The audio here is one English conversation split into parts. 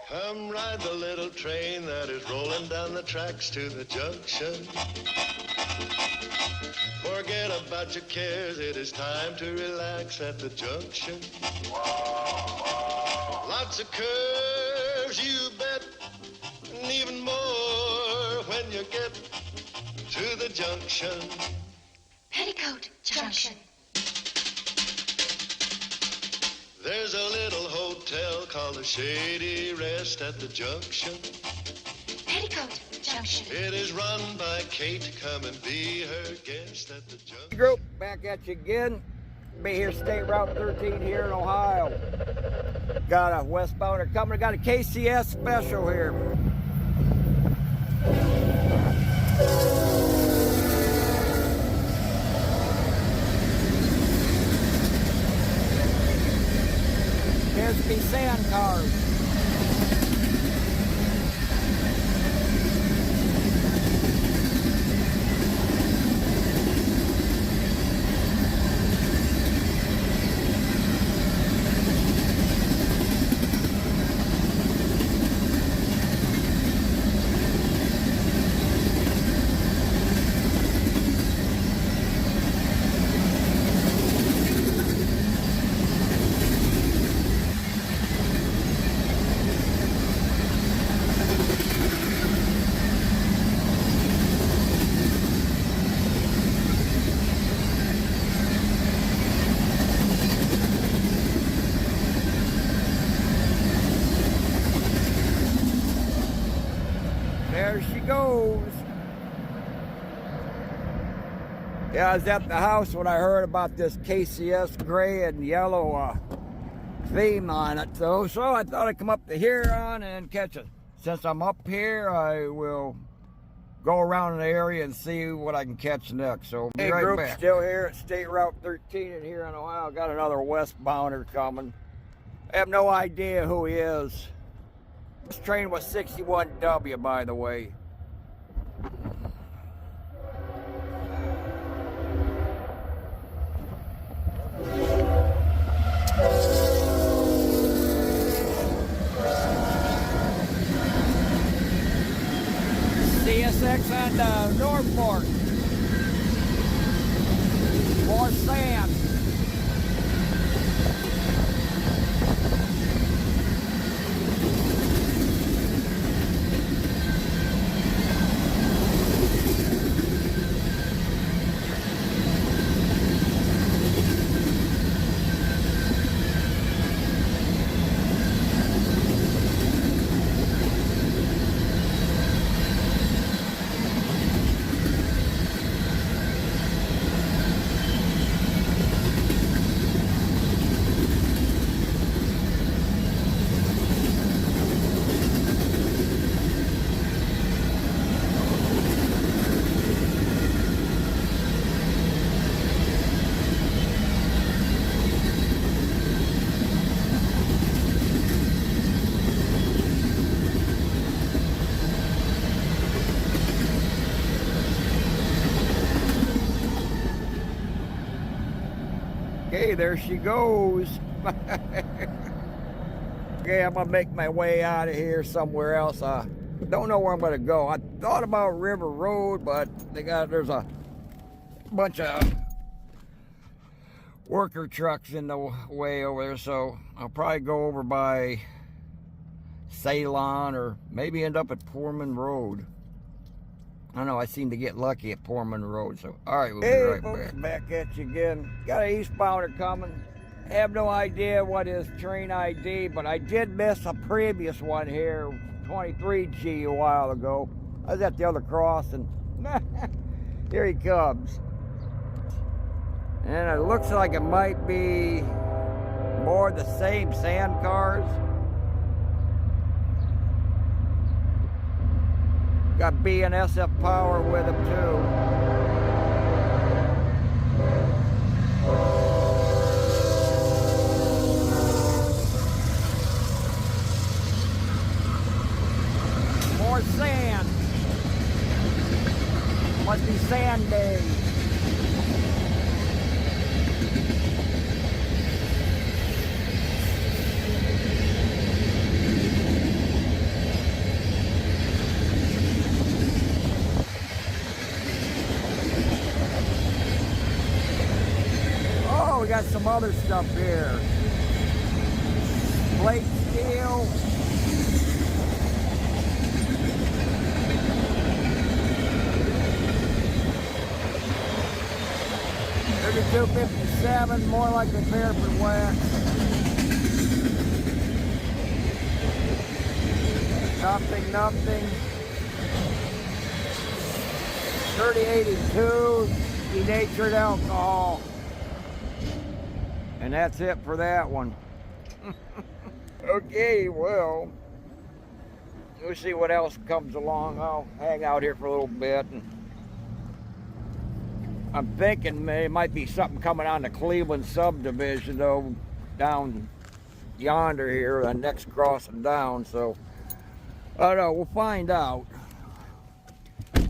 Come ride the little train that is rolling down the tracks to the junction. Forget about your cares, it is time to relax at the junction. Lots of curves, you bet, and even more when you get to the junction. Petticoat Junction. There's a little hotel called the Shady Rest at the junction. Petticoat Junction. It is run by Kate. Come and be her guest at the junction. Group, back at you again. Be here, State Route 13 here in Ohio. Got a westbounder coming. Got a KCS special here. Appears to be sand cars. There she goes. Yeah, I was at the house when I heard about this KCS gray and yellow theme on it. So I thought I'd come up to Huron and catch it. Since I'm up here, I will go around the area and see what I can catch next. So be right group, back. still here at State Route 13 in Huron, Ohio. Got another westbounder coming. I have no idea who he is. This train was 61W, by the way. CSX and Northport. More sand. Okay, there she goes. Okay, I'm gonna make my way out of here somewhere else. Don't know where I'm gonna go. I thought about River Road, but there's a bunch of worker trucks in the way over there, so I'll probably go over by Ceylon or maybe end up at Foreman Road. I don't know, I seem to get lucky at Foreman Road, so alright, we'll be right back. Back at you again. Got an eastbounder coming. Have no idea what his train ID, but I did miss a previous one here, 23G, a while ago. I was at the other crossing. Here he comes. And it looks like it might be more the same sand cars. Got BNSF power with him too. More sand. Must be sand day. some other stuff here. Plate steel. There's a 257, more like a parapet wax. Nothing. 3082, denatured alcohol. And that's it for that one. Okay, well, we'll see what else comes along. I'll hang out here for a little bit. And I'm thinking it might be something coming on the Cleveland subdivision, though, down yonder here, the next crossing down. So, I don't know, we'll find out.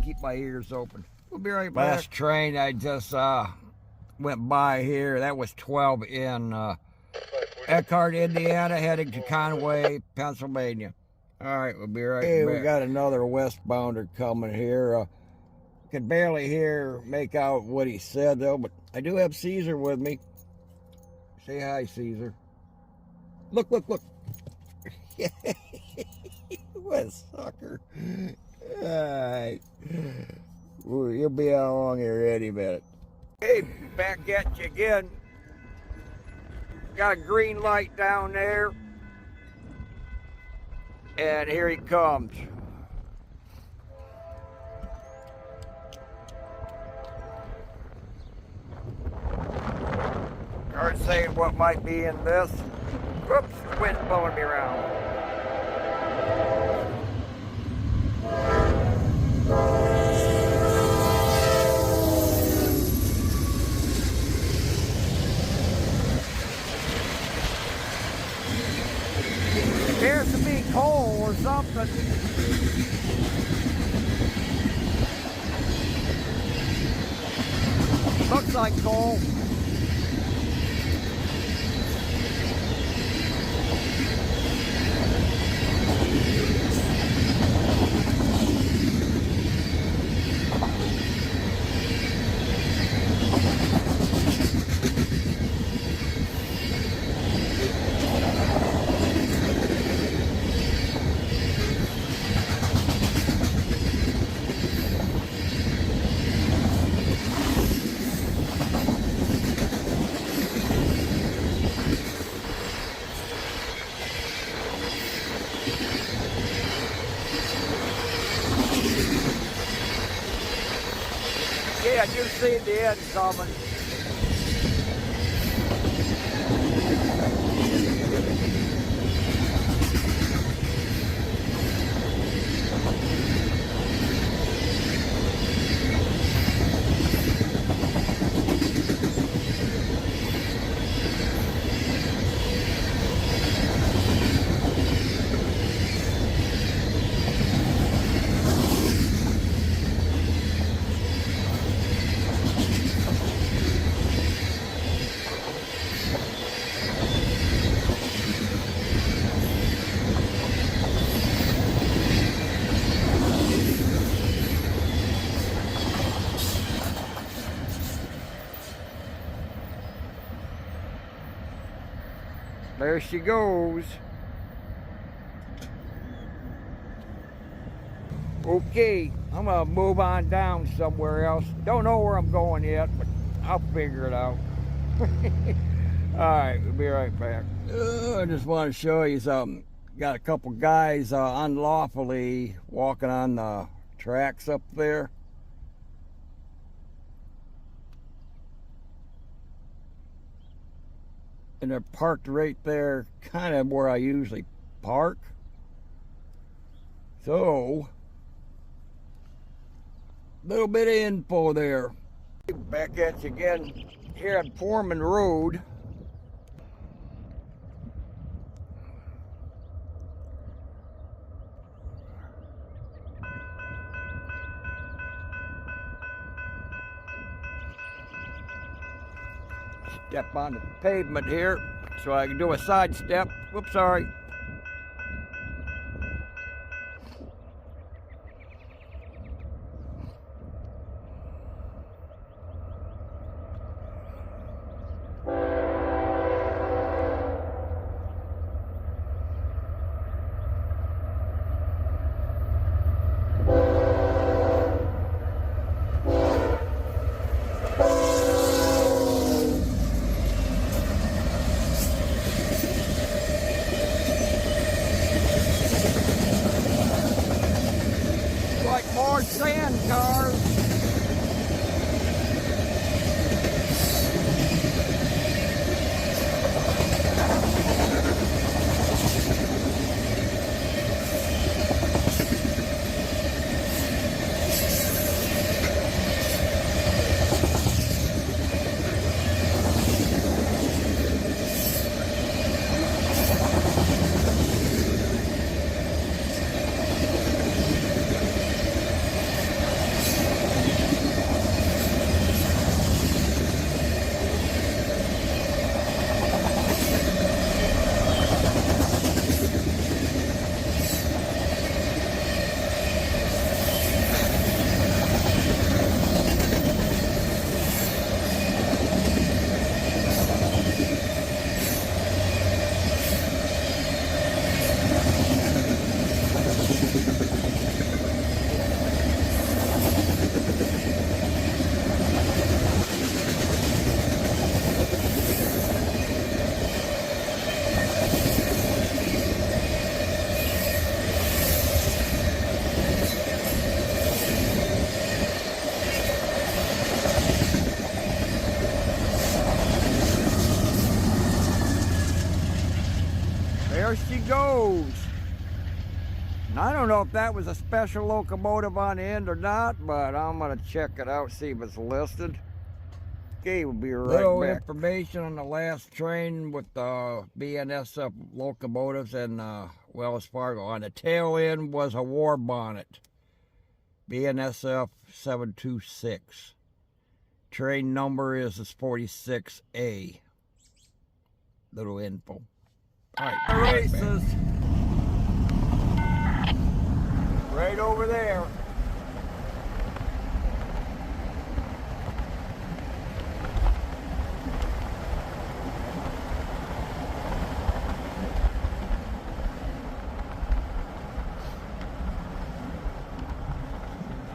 Keep my ears open. We'll be right back. Last train I just went by here, that was 12 in Eckhart, Indiana, heading to Conway, Pennsylvania. All right, we'll be right back. Hey, we got another westbounder coming here. Could barely make out what he said, though, but I do have Caesar with me. Say hi, Caesar. Look. What a sucker. All right. You'll be along here any minute. Hey, back at you again. Got a green light down there. And here he comes. Start saying what might be in this. Whoops, the wind's blowing me around. Appears to be coal or something. Looks like coal. Yeah, I do see the end coming. There she goes. Okay, I'm gonna move on down somewhere else. Don't know where I'm going yet, but I'll figure it out. Alright, we'll be right back. I just want to show you something. Got a couple guys unlawfully walking on the tracks up there. And they're parked right there, kind of where I usually park. So, little bit of info there. Back at you again here on Foreman Road. Step on the pavement here so I can do a side step. Whoops, sorry. There she goes. And I don't know if that was a special locomotive on the end or not, but I'm gonna check it out, see if it's listed. Okay, we'll be right back. Information on the last train with the BNSF locomotives and Wells Fargo. On the tail end was a Warbonet, BNSF 726. Train number is 46A. Little info. All right, the races. Right over there.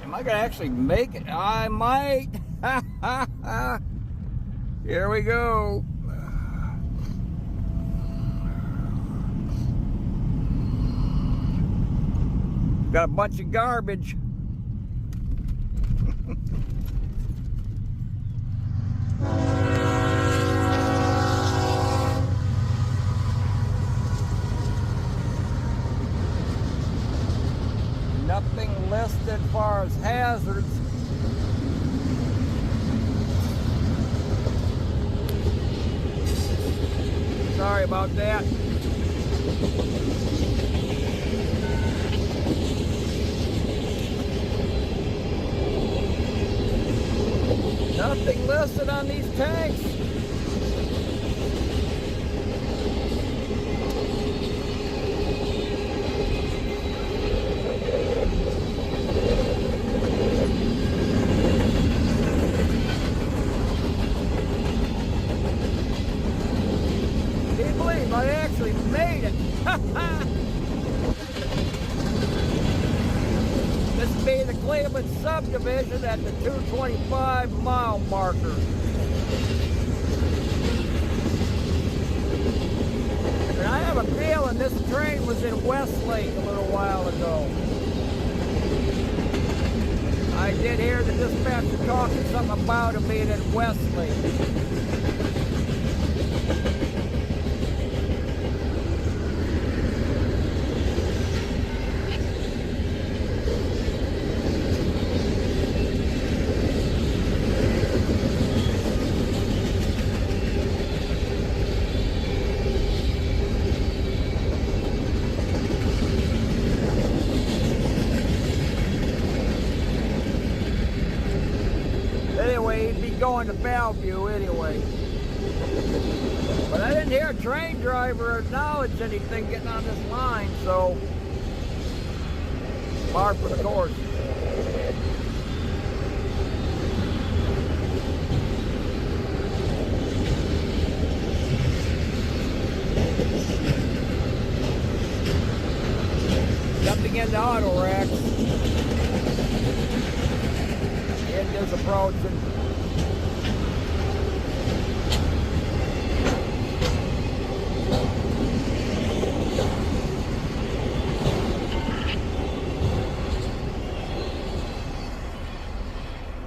Am I gonna actually make it? I might. Here we go. Got a bunch of garbage. Nothing listed as far as hazards. Sorry about that. Nothing listed on these tanks. Can't believe I actually made it. This would be the Cleveland subdivision at the 225 mile marker. And I have a feeling this train was in Westlake a little while ago. I did hear the dispatcher talking something about it being in Westlake. Anyway, he'd be going to Bellevue anyway. But I didn't hear a train driver acknowledge anything getting on this line, so par for the course. Jumping into auto racks. End is approaching.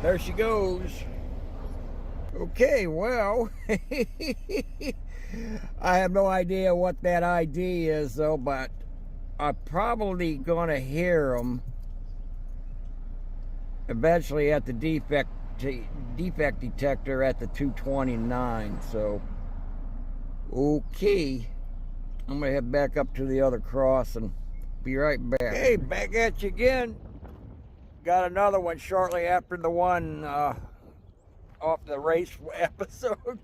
There she goes. Okay, well, I have no idea what that ID is though, but I'm probably gonna hear them eventually at the defect detector at the 229. So okay, I'm gonna head back up to the other cross and be right back. Hey, back at you again. Got another one shortly after the one off the race episode.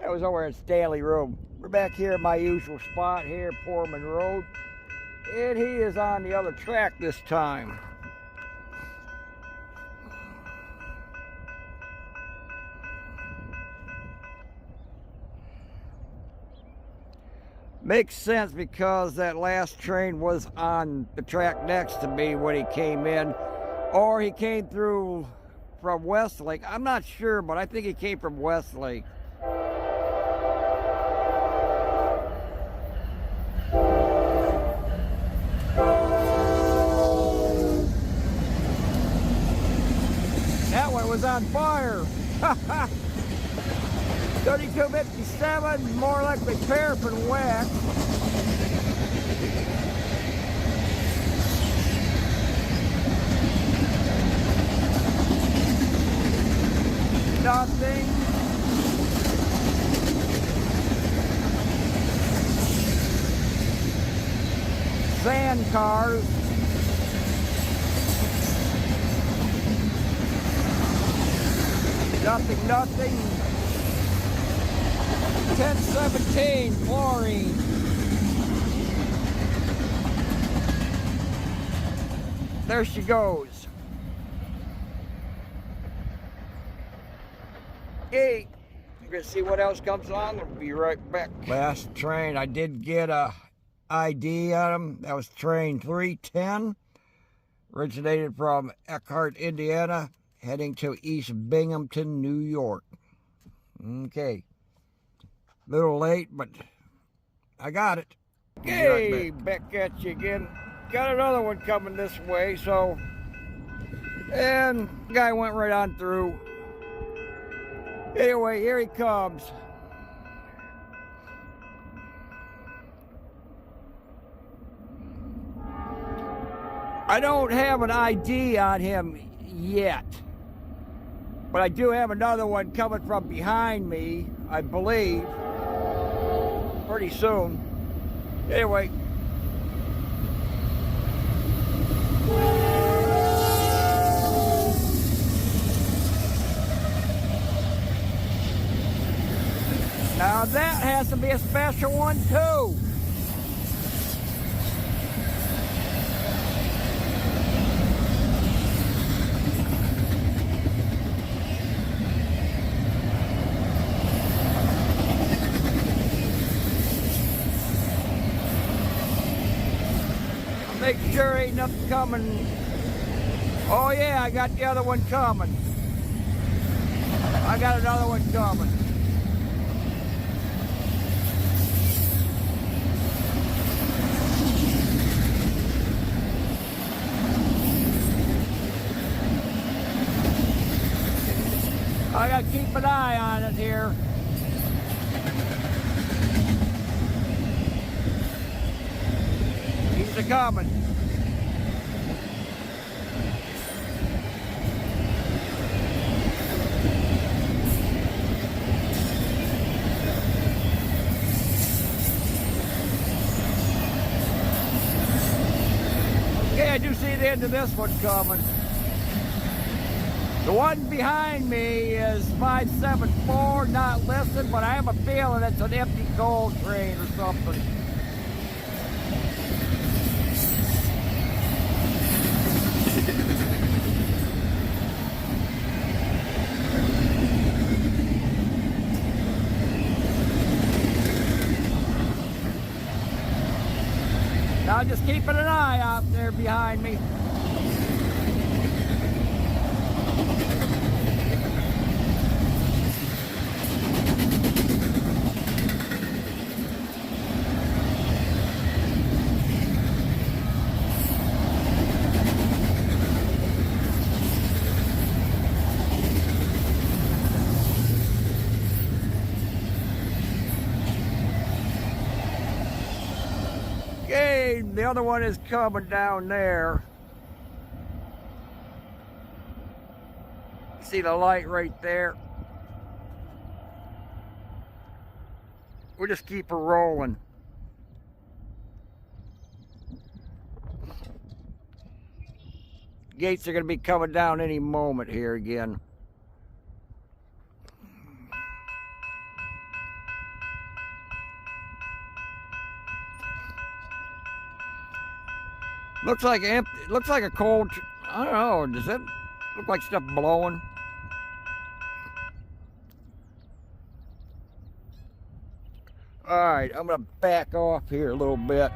That was over in Stanley Road. We're back here at my usual spot here, Foreman Road, and he is on the other track this time. Makes sense because that last train was on the track next to me when he came in, or he came through from Westlake. I'm not sure, but I think he came from Westlake. That one was on fire. 3257, more likely paraffin wax. sand cars. Nothing. 1017 chlorine. There she goes. Hey, we're gonna see what else comes on. We'll be right back. Last train, I did get a ID on them. That was train 310. Originated from Eckhart, Indiana, heading to East Binghamton, New York. Okay. Little late, but I got it. Okay, back at you again. Got another one coming this way, so. And the guy went right on through. Anyway, here he comes. I don't have an ID on him yet, but I do have another one coming from behind me, I believe, pretty soon. Anyway. Now that has to be a special one too. Make sure ain't nothing coming. Oh yeah, I got the other one coming. I got another one coming. I gotta keep an eye on it here. He's a-coming. Okay, I do see the end of this one coming. The one behind me is 574, not listed, but I have a feeling it's an empty coal train or something. Now just keeping an eye out there behind me. Okay, the other one is coming down there. See the light right there? We'll just keep her rolling. Gates are going to be coming down any moment here again. Looks like empty. Looks like a cold. I don't know. Does that look like stuff blowing? All right, I'm gonna back off here a little bit.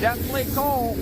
Definitely cold.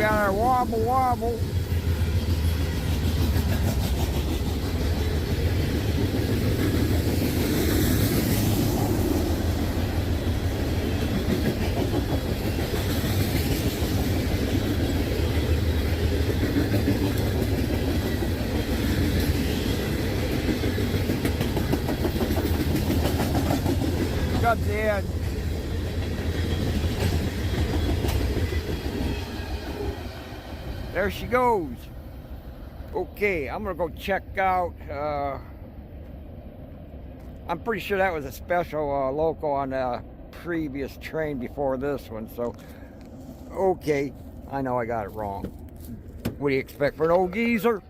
got our wobble. Comes in. There she goes. Okay, I'm gonna go check out. I'm pretty sure that was a special loco on the previous train before this one. So, okay, I know I got it wrong. What do you expect for an old geezer?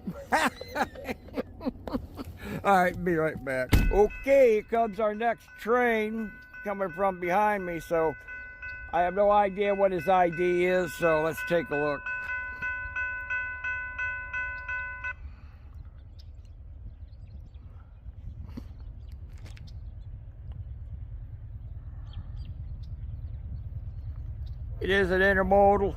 All right, be right back. Okay, here comes our next train coming from behind me. So I have no idea what his ID is. So let's take a look. It is an intermodal.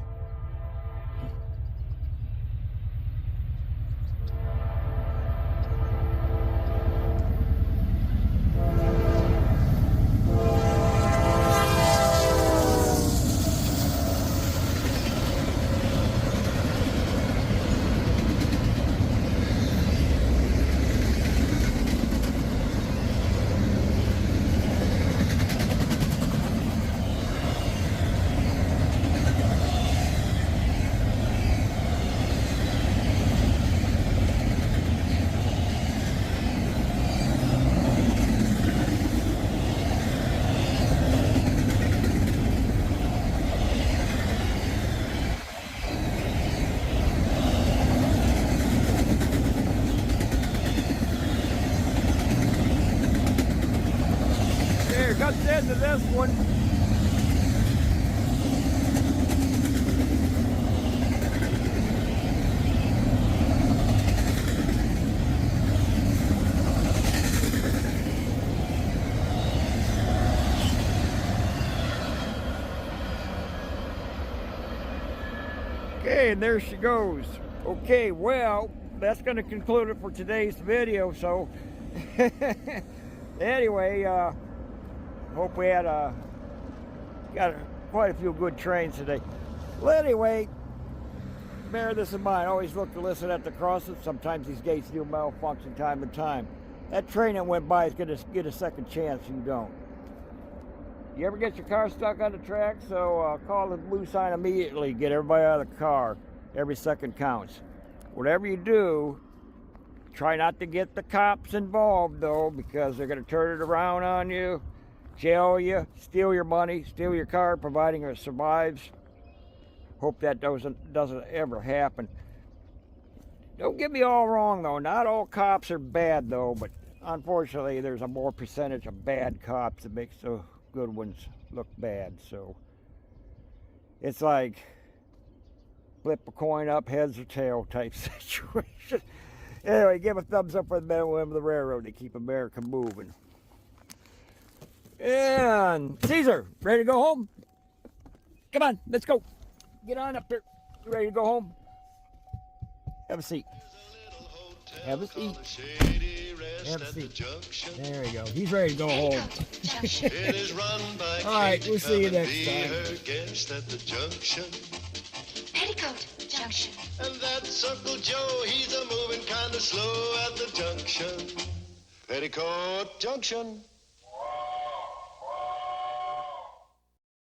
Cuts into this one. Okay, and there she goes. Okay, well, that's going to conclude it for today's video. So, anyway, hope we had quite a few good trains today. Well, anyway, bear this in mind. Always look to listen at the crosses. Sometimes these gates do malfunction time to time. That train that went by is going to get a second chance. You don't. You ever get your car stuck on the track? So call the blue sign immediately. Get everybody out of the car. Every second counts. Whatever you do, try not to get the cops involved, though, because they're going to turn it around on you, jail you, steal your money, steal your car, providing it survives. Hope that doesn't ever happen. Don't get me all wrong, though. Not all cops are bad, though, but unfortunately, there's a more percentage of bad cops that makes the good ones look bad. So it's like flip a coin up, heads or tail type situation. Anyway, give a thumbs up for the men and women of the railroad to keep America moving. And Caesar, ready to go home? Come on, let's go. Get on up here. You ready to go home? Have a seat. Have a seat. Have a seat. There you go. He's ready to go home. All right, we'll see you next time. Petticoat Junction. And that's Uncle Joe. He's a moving kind of slow at the junction. Petticoat Junction.